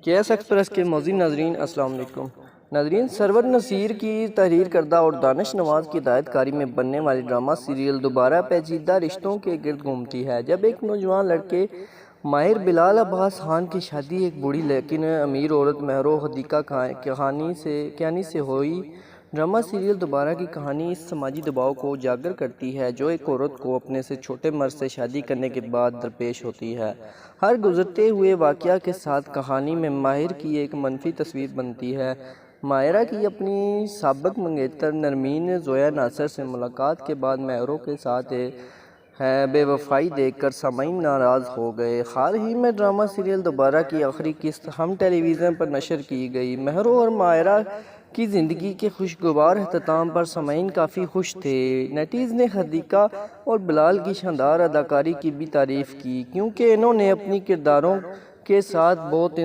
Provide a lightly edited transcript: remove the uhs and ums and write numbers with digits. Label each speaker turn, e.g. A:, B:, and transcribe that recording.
A: کے S express کے موزی ناظرین السلام علیکم ناظرین، سرور نصیر کی تحریر کردہ اور دانش نواز کی ہدایت کاری میں بننے والی ڈرامہ سیریل دوبارہ پیچیدہ رشتوں کے گرد گھومتی ہے۔ جب ایک نوجوان لڑکے ماہر بلال عباس خان کی شادی ایک بوڑھی لیکن امیر عورت مہرو حدیقہ کیانی سے ہوئی، ڈرامہ سیریل دوبارہ کی کہانی اس سماجی دباؤ کو اجاگر کرتی ہے جو ایک عورت کو اپنے سے چھوٹے مرد سے شادی کرنے کے بعد درپیش ہوتی ہے۔ ہر گزرتے ہوئے واقعہ کے ساتھ کہانی میں ماہر کی ایک منفی تصویر بنتی ہے۔ ماہرہ کی اپنی سابق منگیتر نرمین زویا ناصر سے ملاقات کے بعد مہرو کے ساتھ بے وفائی دیکھ کر سامعین ناراض ہو گئے۔ حال ہی میں ڈرامہ سیریل دوبارہ کی آخری قسط ہم ٹیلی ویژن پر نشر کی گئی۔ مہرو اور ماہرہ کی زندگی کے خوشگوار اختتام پر سامعین کافی خوش تھے۔ نیٹیز نے حدیقہ اور بلال کی شاندار اداکاری کی بھی تعریف کی کیونکہ انہوں نے اپنی کرداروں کے ساتھ بہت